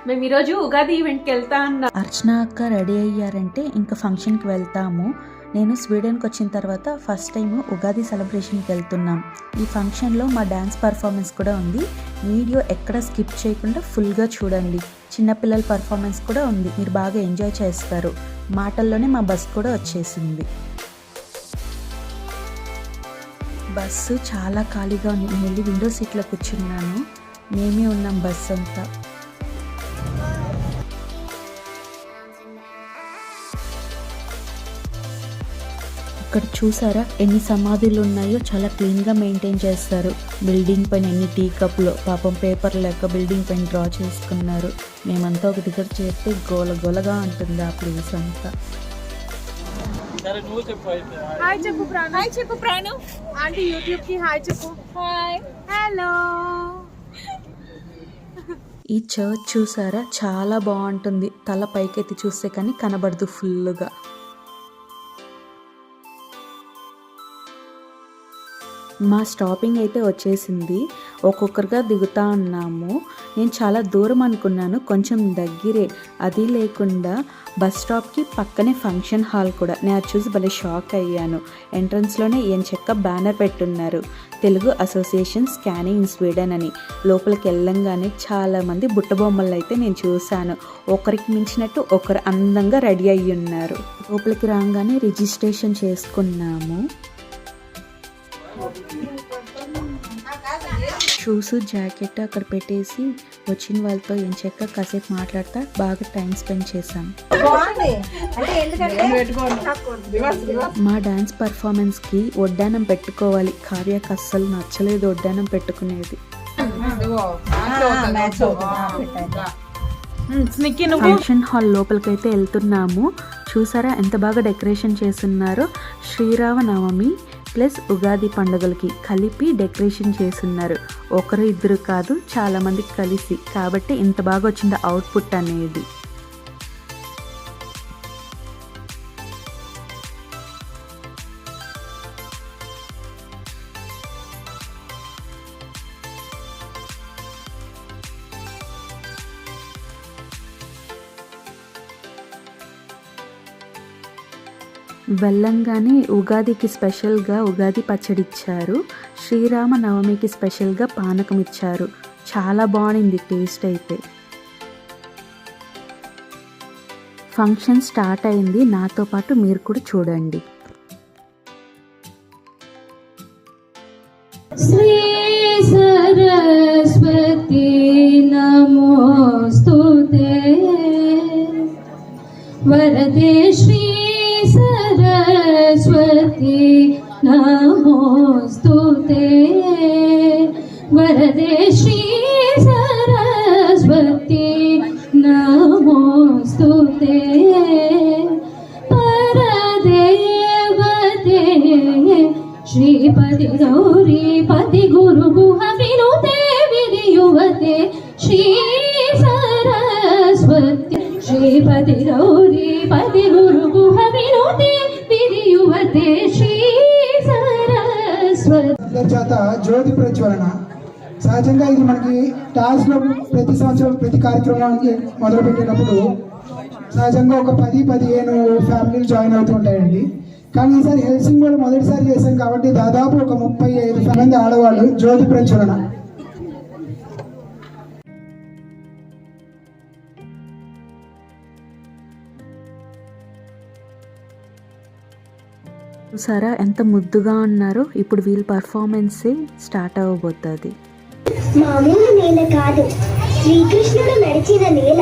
మేము ఈరోజు ఉగాది ఈవెంట్కి వెళ్తా అన్నా. అర్చన అక్క రెడీ అయ్యారంటే ఇంకా ఫంక్షన్కి వెళ్తాము. నేను స్వీడన్కి వచ్చిన తర్వాత ఫస్ట్ టైం ఉగాది సెలబ్రేషన్కి వెళ్తున్నాం. ఈ ఫంక్షన్లో మా డ్యాన్స్ పర్ఫార్మెన్స్ కూడా ఉంది. వీడియో ఎక్కడ స్కిప్ చేయకుండా ఫుల్గా చూడండి. చిన్నపిల్లల పర్ఫార్మెన్స్ కూడా ఉంది, మీరు బాగా ఎంజాయ్ చేస్తారు. మాటల్లోనే మా బస్ కూడా వచ్చేసింది. బస్సు చాలా ఖాళీగా ఉంది. నేను వెళ్ళి విండో సీట్లో కూర్చున్నాను. మేమే ఉన్నాం బస్సు అంతా. ఇక్కడ చూసారా ఎన్ని సమాధులు ఉన్నాయో, చాలా క్లీన్గా మెయింటైన్ చేస్తారు. బిల్డింగ్ పైన ఎన్ని టీ కప్లో పాపం పేపర్ లెక్క బిల్డింగ్ పైన డ్రా చేసుకున్నారు. మేమంతా ఒక దగ్గర చేస్తే గోల గోలగా ఉంటుంది ఆ ప్లేస్ అంతా. హాయ్ చెప్పు ప్రాణు. హాయ్ చెప్పు ప్రాణు. ఆంటీ యూట్యూబ్ కి హాయ్ చెప్పు. Hi hello. ఈ చర్చ్ చూసారా చాలా బాగుంటుంది. తల పైకెత్తి చూస్తే కానీ కనబడదు ఫుల్గా. మా స్టాపింగ్ అయితే వచ్చేసింది. ఒక్కొక్కరుగా దిగుతా ఉన్నాము. నేను చాలా దూరం అనుకున్నాను, కొంచెం దగ్గరే. అది లేకుండా బస్ స్టాప్కి పక్కనే ఫంక్షన్ హాల్ కూడా. నేను అది చూసి భలే షాక్ అయ్యాను. ఎంట్రన్స్లోనే ఎంచక్క బ్యానర్ పెట్టున్నారు, Telugu association scanning in Sweden అని. లోపలికి వెళ్ళంగానే చాలామంది బుట్టబొమ్మలు అయితే నేను చూశాను. ఒకరికి మించినట్టు ఒకరు అందంగా రెడీ అయ్యి ఉన్నారు. లోపలికి రాగానే రిజిస్ట్రేషన్ చేసుకున్నాము. షూస్ జాకెట్ అక్కడ పెట్టేసి వచ్చిన వాళ్ళతో ఎంచక్క కాసేపు మాట్లాడతా బాగా టైం స్పెండ్ చేశాం. మా డాన్స్ పర్ఫార్మెన్స్కి వడ్డానం పెట్టుకోవాలి. కావ్యకు అస్సలు నచ్చలేదు వడ్డానం పెట్టుకునేది. ఫంక్షన్ హాల్ లోపలికైతే వెళ్తున్నాము. చూసారా ఎంత బాగా డెకరేషన్ చేస్తున్నారో. శ్రీరామనవమి ప్లస్ ఉగాది పండుగలకి కలిపి డెకరేషన్ చేస్తున్నారు. ఒకరు ఇద్దరు కాదు, చాలా మంది కలిసి. కాబట్టి ఇంత బాగా వచ్చింది అవుట్పుట్ అనేది. వెళ్ళంగానే ఉగాదికి స్పెషల్గా ఉగాది పచ్చడి ఇచ్చారు. శ్రీరామనవమికి స్పెషల్గా పానకం ఇచ్చారు. చాలా బాగుంది టేస్ట్ అయితే. ఫంక్షన్ స్టార్ట్ అయింది. నాతో పాటు మీరు కూడా చూడండి. శ్రీ సరస్వతి నమోస్తుతే వరదే శ్రీ सरस्वती नमोस्तुते वरदे श्री सरस्वती नमोस्तुते परदेवते श्रीपति गौरी पति गुरु गुह विनुते विधियुवते श्री सरस्वती श्रीपति गौरी पति गुरु गुह विनुते विधियुवते श्री सरस्वती. చేత జ్యోతి ప్రజ్వలన సహజంగా ఇది మనకి టాస్క్లో ప్రతి సంవత్సరం ప్రతి కార్యక్రమానికి మొదలు పెట్టేటప్పుడు సహజంగా ఒక 10-15 ఫ్యామిలీలు జాయిన్ అవుతుంటాయండి. కానీ ఈసారి హెల్సింగ్లో మొదటిసారి చేశాం కాబట్టి దాదాపు ఒక 35 మంది ఆడవాళ్ళు జ్యోతి ప్రజ్వలన. చూసారా ఎంత ముద్దుగా ఉన్నారో. ఇప్పుడు వీళ్ళ పర్ఫార్మెన్సే స్టార్ట్ అవ్వబోతుంది. మామూలు నేల కాదు, శ్రీకృష్ణుడు నడిచిన నేల.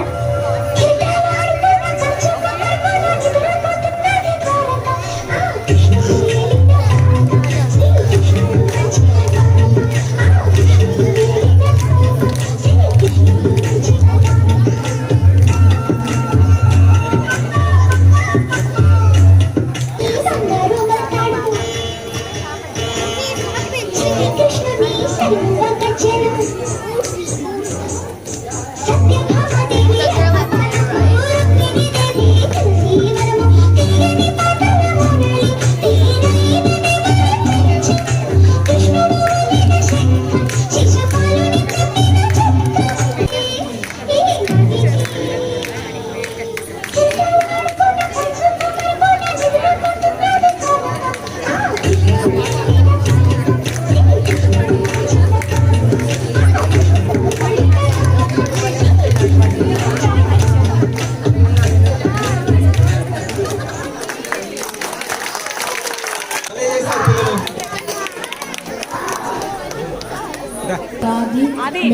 సత్యభామదేవి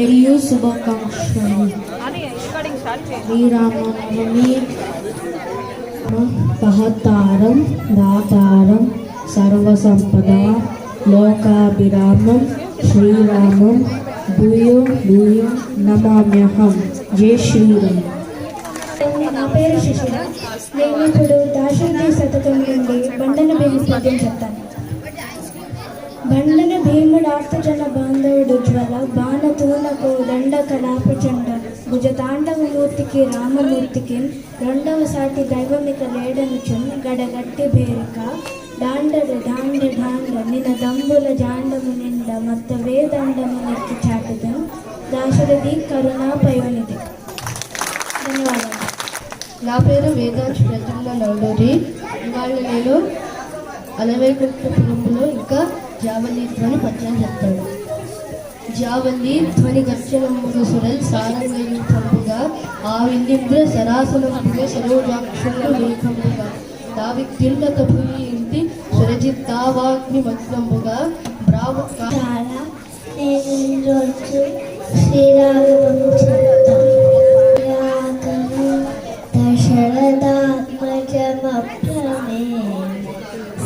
మరియు శుభాకాంక్షలు. శ్రీరామనవమి మహతారం దాతారం సర్వసంపద లోకాభిరామం శ్రీరామం భూయో భూయో నమామ్యహం. జై శ్రీరామ్. నా పేరు శిశిర. నేను ఇప్పుడు దాశరథి శతకం నుండి బండన భీము పద్యం చెప్తాను. బండన భీముడార్తజన బాంధవుడు జ్వల బాణతూనకు దండ కలాప చండ భుజ తాండవమూర్తికి రామమూర్తికి రెండవ సాటి దైవమిక లేడనుచున్ గడగట్టి భేరిక డాండడు డాండ డాండ నిన దంబుల జాండము నిండ మత్త వేదండము నెక్కి చాటుదం దాశరథి కరుణాపయోనిధి. ధన్యవాదాలు. నా పేరు వేదాంశ్ ప్రజల నల్లూరి. ఇవాళ నేను అలవేకులంలో ఇంకా జావలి ధ్వని పద్యం చెప్తాను. జావలి ధ్వని గర్జన మూడు సురల్ సారంగైన పంపుగా ఆ విందింద్ర సరాసనముగా సరోజాక్షులు లేఖముగా దావిత్యున్నత భూమి ఇంటి సురజిత్తావాగ్ని మగ్నముగా బ్రావు నేను ఈరోజు శ్రీరామను చెప్తాను. దశరథాత్మజమప్రమే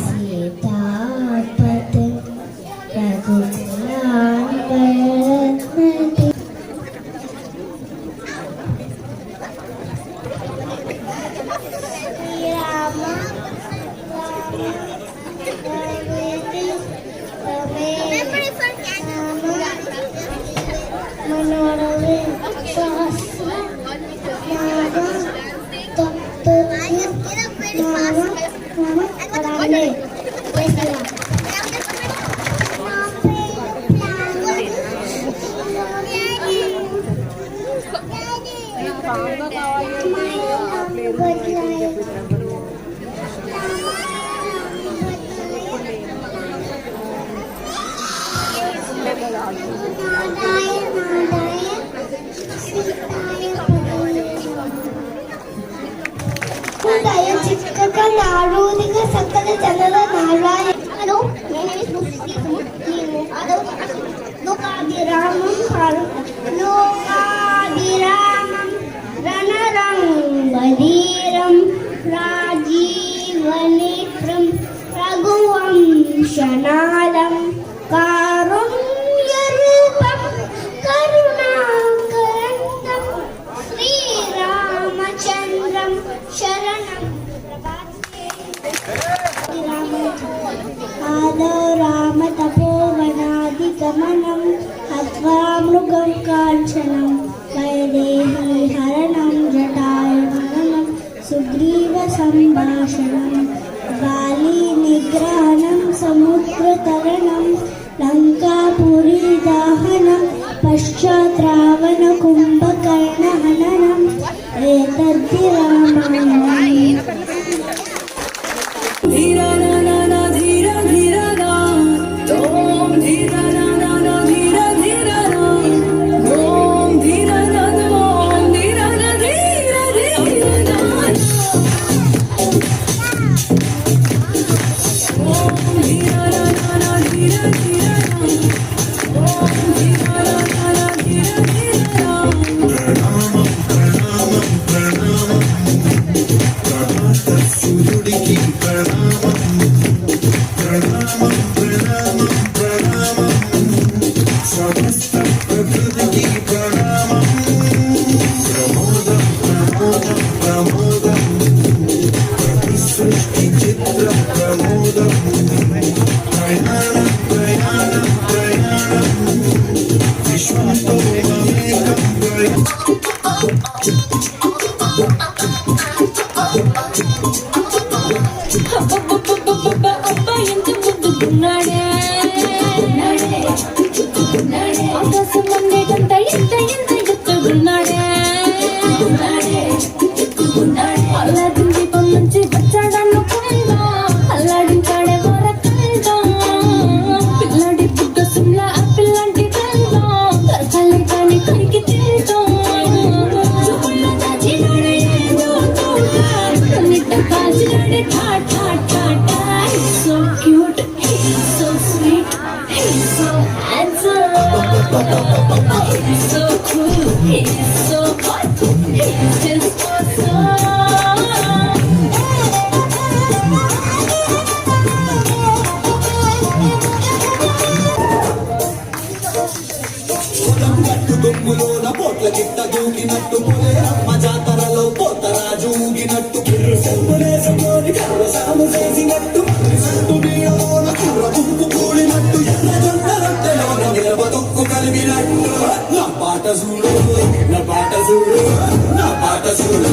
సీతాపతి రఘుకులాన్వయరత్నతి. శ్రీరామ మనోరమే సహస్ర చిక్కక నారూదిగా సకల జనల నారాయణ. హలో, లోకాభిరామం లోకాభిరామం రణరంగధీరం రాజీవనేత్రం రఘువంశనాళం కారుణ్యరూపం కరుణాకరంతం శ్రీరామచంద్రం శరణం ఆదో రామ తపోవనాదిగమనం హత్వా మృగం కాంచనం వైదేహీ హరణం జటాయుమరణం సుగ్రీవ సంభాషణం వాలి నిగ్రహణం సముద్రతరణం లంకాపురీ దాహనం పశ్చాత్ రావణ కుంభకర్ణ హననం ఏతద్ధి రామాయణం. ఆకాశం cool. He's so hot. He's just awesome. దుమ్ములోన పోట్ల గిట్ట దూకినట్టు పొలేరమ్మ జాతరలో పోతరాజు ఊగినట్టు సంబరేసుకొని కర్రసాము చేసినట్టు సంటు బియ్యలోన కూర ఉప్పు కూడినట్టు ఎర్ర జొన్న రొట్టెలోన నిలవ దుక్కు కలిగినట్టు నా పాట చూడు నా పాట చూడు నా పాట చూడు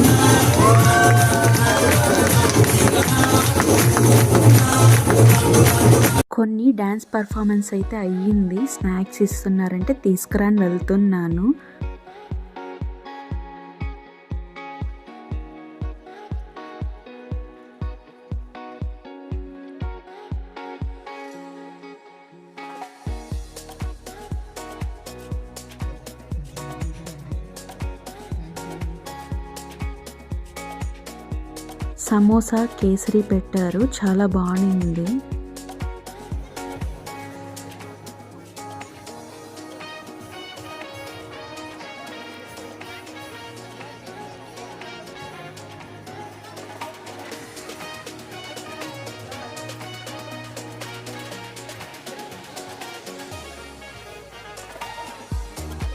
కొన్ని డ్యాన్స్ పర్ఫార్మెన్స్ అయితే అయ్యింది. స్నాక్స్ ఇస్తున్నారంటే తీసుకురాని వెళ్తున్నాను. సమోసా కేసరి పెట్టారు, చాలా బాగుంది.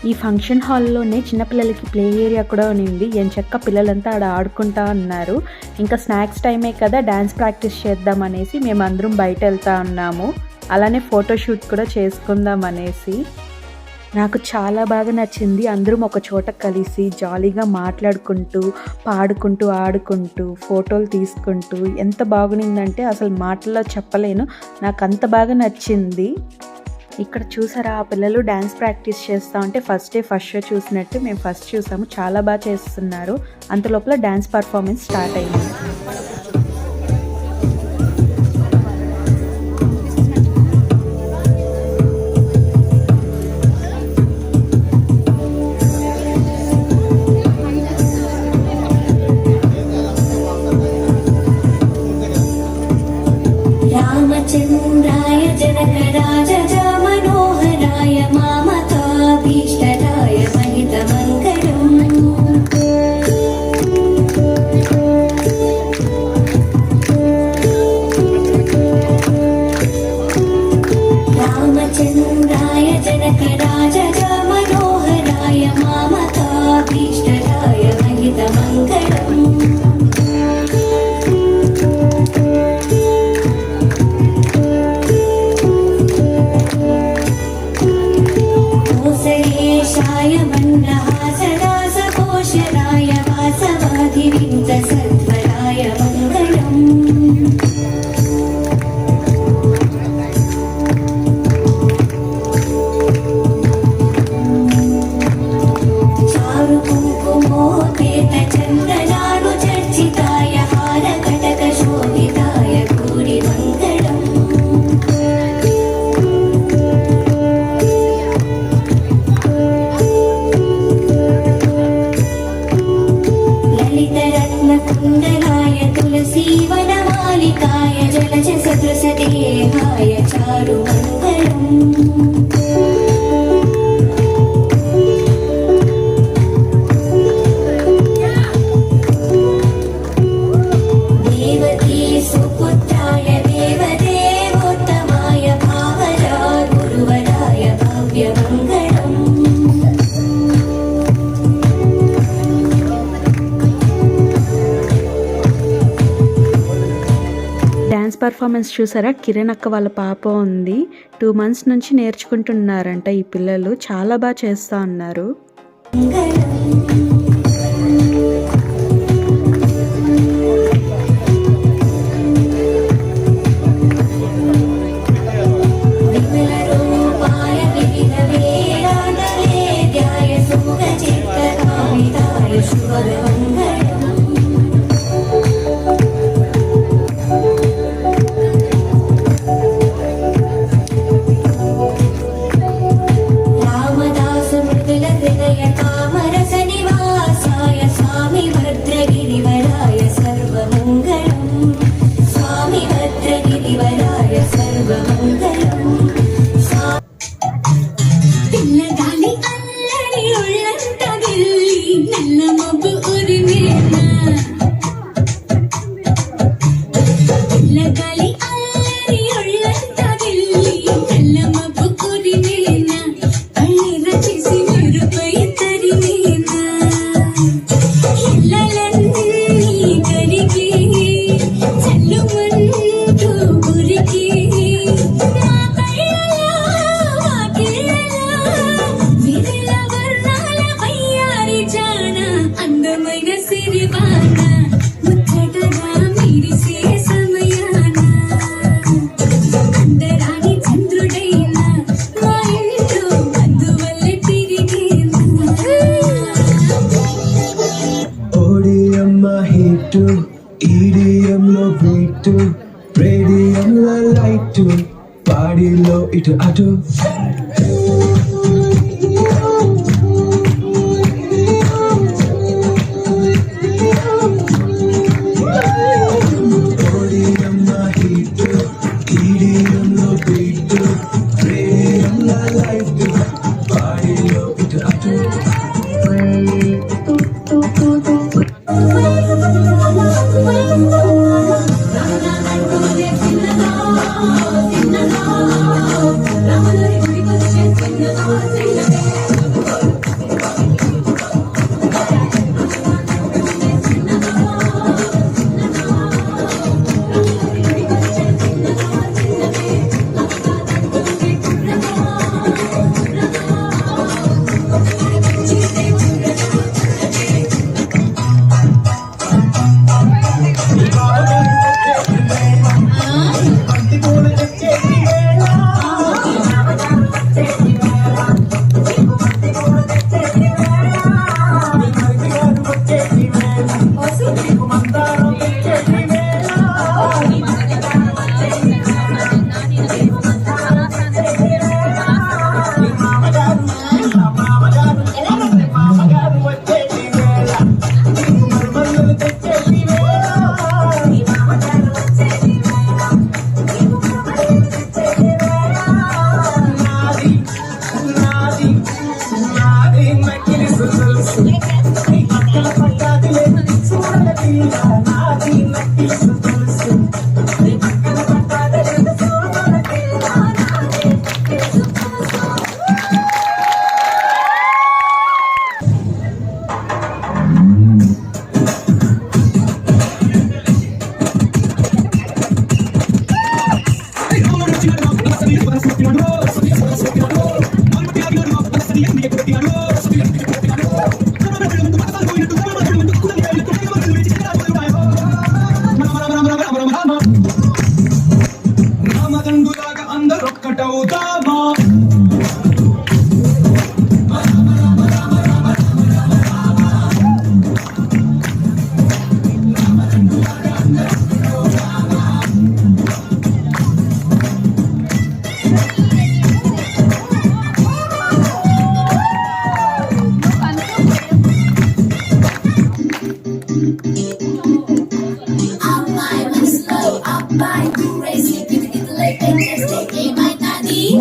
ఈ ఫంక్షన్ హాల్లోనే చిన్నపిల్లలకి ప్లే ఏరియా కూడా ఉంది. ఎంచక్క పిల్లలంతా ఆడ ఆడుకుంటా ఉన్నారు. ఇంకా స్నాక్స్ టైమే కదా, డ్యాన్స్ ప్రాక్టీస్ చేద్దాం అనేసి మేము అందరం బయట వెళ్తా ఉన్నాము. అలానే ఫోటోషూట్ కూడా చేసుకుందాం అనేసి. నాకు చాలా బాగా నచ్చింది. అందరం ఒక చోట కలిసి జాలీగా మాట్లాడుకుంటూ పాడుకుంటూ ఆడుకుంటూ ఫోటోలు తీసుకుంటూ ఎంత బాగుందంటే అసలు మాటల్లో చెప్పలేను. నాకు అంత బాగా నచ్చింది. ఇక్కడ చూసారా, ఆ పిల్లలు డ్యాన్స్ ప్రాక్టీస్ చేస్తూ ఉంటే ఫస్ట్ షో చూసినట్టు మేము ఫస్ట్ చూసాము. చాలా బాగా చేస్తున్నారు. అంతలోపల డ్యాన్స్ పర్ఫార్మెన్స్ స్టార్ట్ అయింది. రామచంద్రాయ జనకరాజ మనోహరాయ మామకాభీష్టదాయ మహితమంగళం. రామచంద్రాయ జనకరాజ మనోహరాయ మామకాభీష్టదాయ మహితమంగళం. य मन्नहासदासघोषराय वासवाधिविन्दसत्वराय मङ्गलम्. चारुकुङ्कुमोपेतचन्दनानुचर्चिताय हारकटकशोभिताय भूरिमङ्गलम्. कुण्डलाय तुलसीवनमालिकाय जलजसदृशदेहाय चारुमङ्गलम्. देवकी सुपुत्राय देवदेवोत्तमाय भावरा गुरुवराय भव्यमङ्गलम्. డ్యాన్స్ పర్ఫార్మెన్స్ చూసారా, కిరణ్ అక్క వాళ్ళ పాప ఉంది. 2 months నుంచి నేర్చుకుంటున్నారంట ఈ పిల్లలు. చాలా బాగా చేస్తూ ఉన్నారు. పిల్లగాలి అల్లరి ఒళ్ళంత గిల్లి నల్ల మబ్బు ఉరిమేనా పిల్లగాలి అల్లరి ఒళ్ళంత గిల్లి నల్ల మబ్బు ఉరిమేనా కళ్ళెర చేసి మెరుపై తరిమేనా ఇళ్ళలన్నీ కరిగి చల్లుమంటూ ఉరికి నా కళ్ళలో విరిల వర్ణాల వయ్యారి జాన అందమైన సిరివాన ముచ్చటగా మిరిసే సమయాన అందరాని చంద్రుడైన మా ఇంట్లో బంధువల్ల తిరిగేనా ఓడియమ్మ హిట్ ఈడియంలో బీట్ రేడియంలో లైట్ పాడిలో ఇటు అటు ఓడియమ్మ హిట్ ఈడియంలో బీట్ రేడియంలో లైట్ పాడిలో ఇటు అటు రామదండులాగా అందరొక్కటవుతామా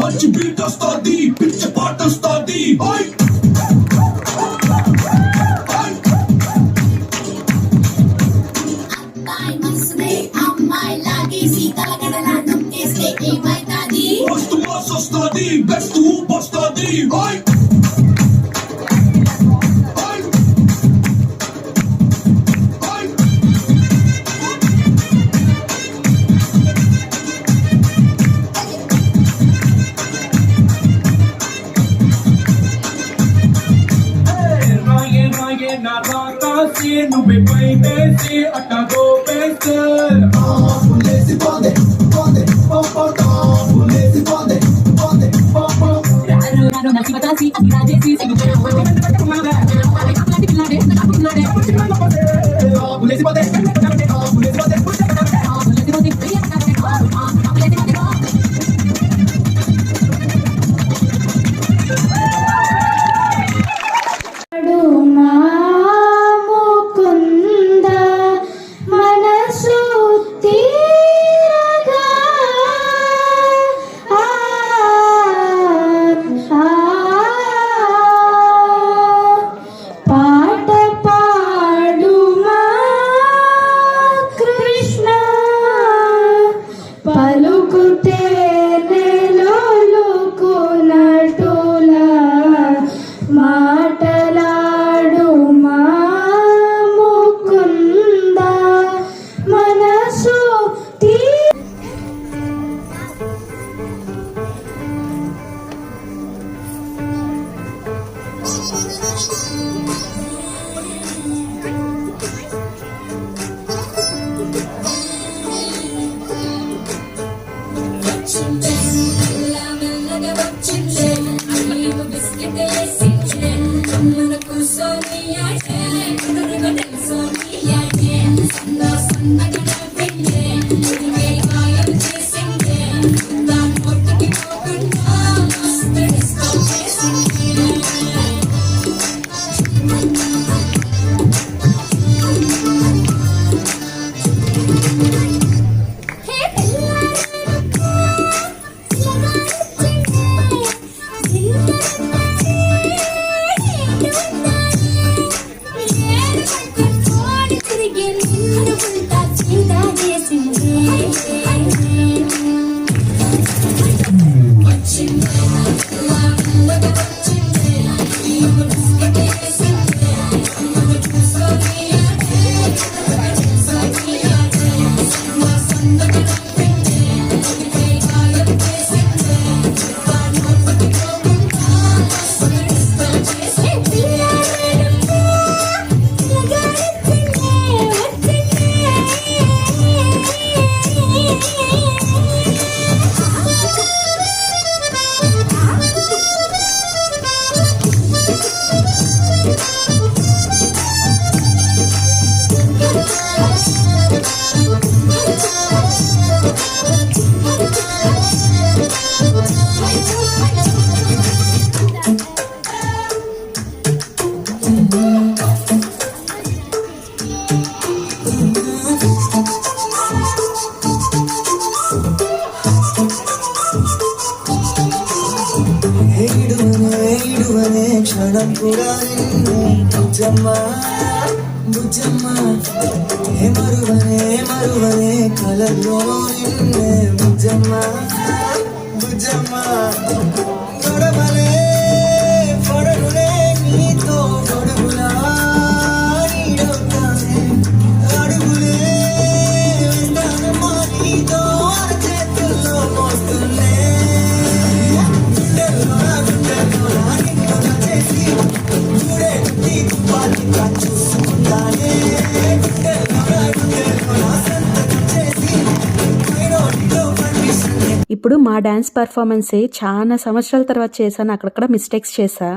మంచి బీట్ వస్తుంది పిచ్చ పాట వస్తుంది మస్తు మాస్ వస్తుంది బెస్ట్ ఊపు వస్తుంది నువ్వే పై వేసి అట్టగో వేస్తే పులేసి పోదే పోదే పులేసి పోదే పోదే రాను నచ్చి బతాసి ఇలా చేసి పులేసి పోదే ఇడువనే క్షణం కూడా బుజ్జమ్మ బుజ్జమ్మ మరువనే కలల్లో నిన్నే బుజ్జమ్మ బుజ్జమ్మ గొడవలే పడనులే నీతో గొడుగులా నీడవుతానే అడుగులే వెళ్తానమ్మా నీతో చేతుల్లో మోస్తులే ఇప్పుడు మా డ్యాన్స్ పర్ఫార్మెన్సే చాలా సంవత్సరాల తర్వాత చేశాను, అక్కడక్కడ మిస్టేక్స్ చేశా.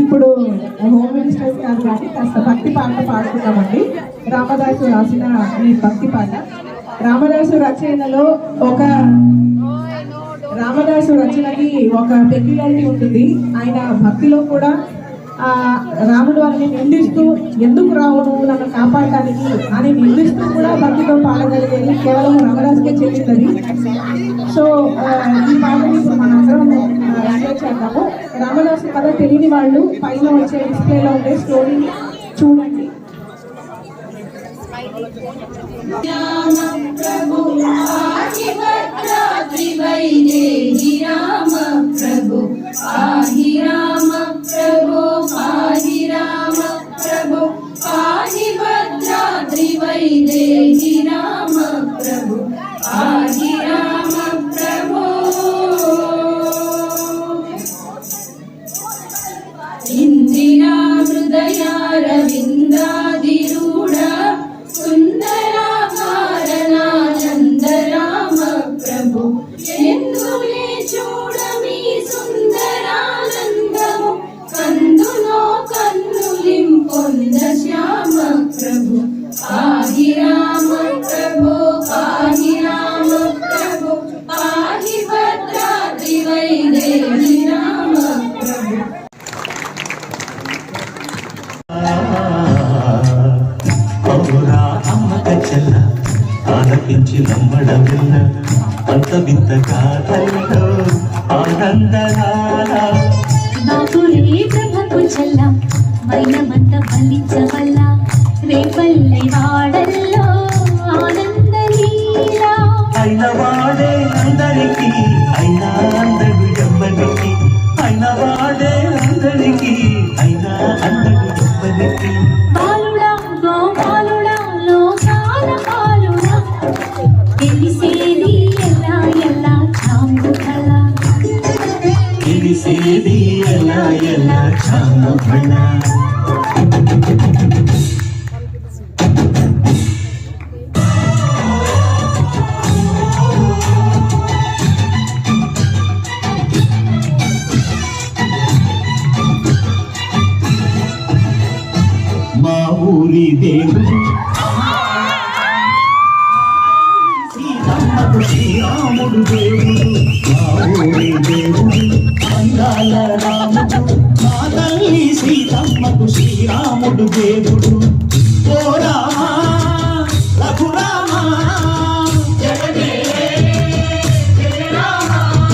ఇప్పుడు హోమ్ మినిస్టర్స్ కాదు కానీ కాస్త భక్తి పాట పాడుకుందామండి. రామదాసు రాసిన ఈ భక్తి పాట రామదాసు రచనకి ఒక పెక్యులారిటీ ఉంటుంది. ఆయన భక్తిలో కూడా రాముడు వారిని నిందిస్తూ ఎందుకు రావును నన్ను కాపాడటానికి అని నిందిస్తూ కూడా భక్తితో పాడగలిగేది కేవలం రామదాసుకే చెల్లింది. సో ఈ పాటని ఇప్పుడు మనందరం ఎంజాయ్ చేద్దాము. రామదాసు కథ తెలియని వాళ్ళు పైన వచ్చే డిస్ప్లేలో ఉండే స్టోరీని చూడండి. ఇందిరా హృదయారవిందాదిరూఢ సుందరాకారణానందరామ ప్రభు ఎందులే చూడమీ సుందరానందము కందులో కన్నులింపొంద శ్యామ ప్రభు పాహి రామ ప్రభు పాహి రామ ప్రభు పాహి భద్రాద్రి వైదేహి రామ ప్రభు. అవురా అమ్మక చెల్ల ఆలకించి నమ్మడమిల్ల అంత వింత కాదల్లో ఆనందరాల బాపురే ప్రభకు చెల్ల మైనమంత ఫలించవల్ల రేపల్లి వాడల్లో ఆనందలీలా అయిన వాడే అందరికి అయినా అందడు ఎవ్వరికి అయిన వాడే అందరికి అయినా అందడు ఎవ్వరికి బాలుడా గోపాలుడా లోకాల పాలుడా తెలిసేది ఎలా ఎలా చాముఖల తెలిసేది ఎలా ఎలా చాముఖళ మా ఊరి దేవుడు సీతమ్మకు శ్రీరాముడు దేవుడు మా ఊరి దేవుడు అందాల రాముడు మా తల్లి సీతమ్మకు శ్రీరాముడు దేవుడు ఓ రామా రఘురామా జగమే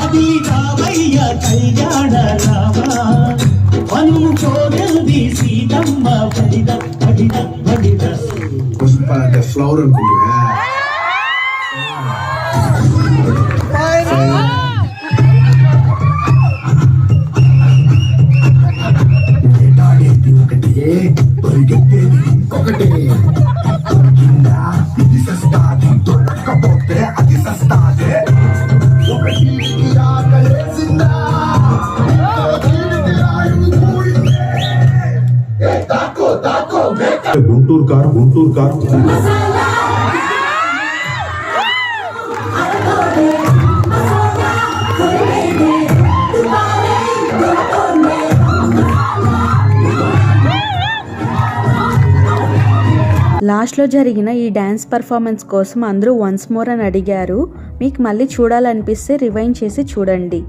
అది రామయ్య కళ్యాణ రామా వనుము కోరెల్ది సీతమ్మ పడిద పడిద పడిద పుష్ప అంటే ఫ్లవర్ అనుకుంటున్నా వేటాడేది ఒకటే పరిగెత్తేది ఇంకొకటే దొరికిందా ఇది సస్తాది దొరకకపోతే అది సస్తాదే ఒకటి ఆకలేసిందా గుంటూరు కారు లాస్ట్లో జరిగిన ఈ డ్యాన్స్ పర్ఫార్మెన్స్ కోసం అందరూ వన్స్ మోర్ అని అడిగారు. మీకు మళ్ళీ చూడాలనిపిస్తే రివైండ్ చేసి చూడండి.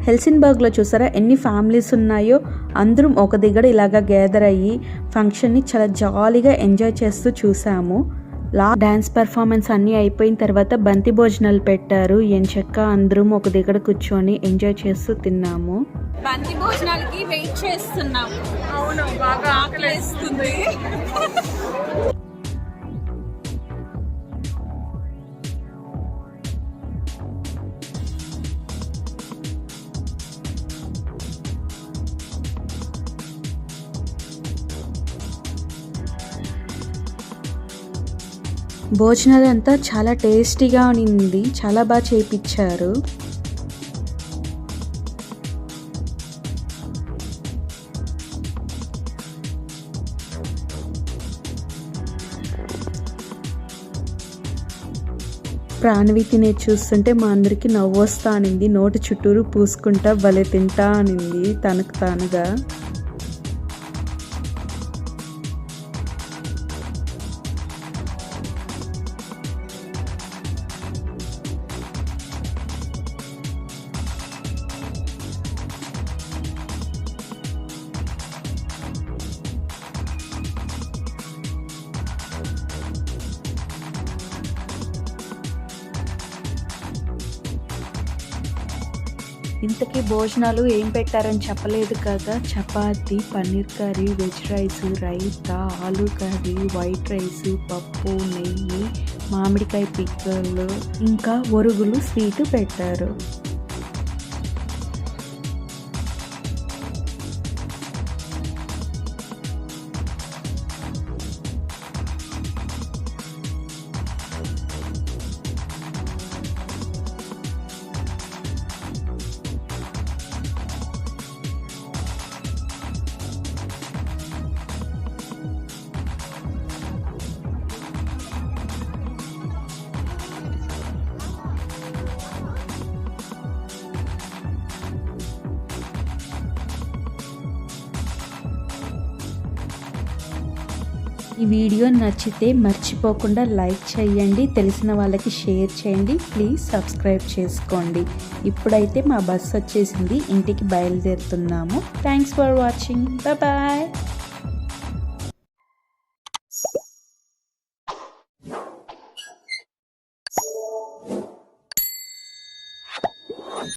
హెల్సిన్బర్గ్లో చూసారా ఎన్ని ఫ్యామిలీస్ ఉన్నాయో, అందరం ఒక దగ్గర ఇలాగా గ్యాదర్ అయ్యి ఫంక్షన్ని చాలా జాలీగా ఎంజాయ్ చేస్తూ చూసాము. డ్యాన్స్ పర్ఫార్మెన్స్ అన్నీ అయిపోయిన తర్వాత బంతి భోజనాలు పెట్టారు. ఎంచక్క అందరం ఒక దగ్గర కూర్చొని ఎంజాయ్ చేస్తూ తిన్నాము. బంతి భోజనాలకి వెయిట్ చేస్తున్నాం. అవును, బాగా ఆకలేస్తుంది. భోజనాలంతా చాలా టేస్టీగా ఉన్నింది, చాలా బాగా చేయించారు. ప్రాణవి తినే చూస్తుంటే మా అందరికి నవ్వు వస్తా అనింది. నోటి చుట్టూరు పూసుకుంటా భలే తింటా అనింది తనకు తానుగా. ఇంతకీ భోజనాలు ఏం పెట్టారని చెప్పలేదు కదా. Chapati, paneer curry, veg rice, raita, aloo curry, white rice, పప్పు, నెయ్యి, మామిడికాయ పిక్కలు ఇంకా ఒరుగులు స్వీటు పెట్టారు. ఈ వీడియో నచ్చితే మర్చిపోకుండా లైక్ చేయండి, తెలిసిన వాళ్ళకి షేర్ చేయండి, ప్లీజ్ సబ్స్క్రైబ్ చేసుకోండి. ఇప్పుడైతే మా బస్ వచ్చేసింది, ఇంటికి బయలుదేరుతున్నాము. Thanks for watching, bye.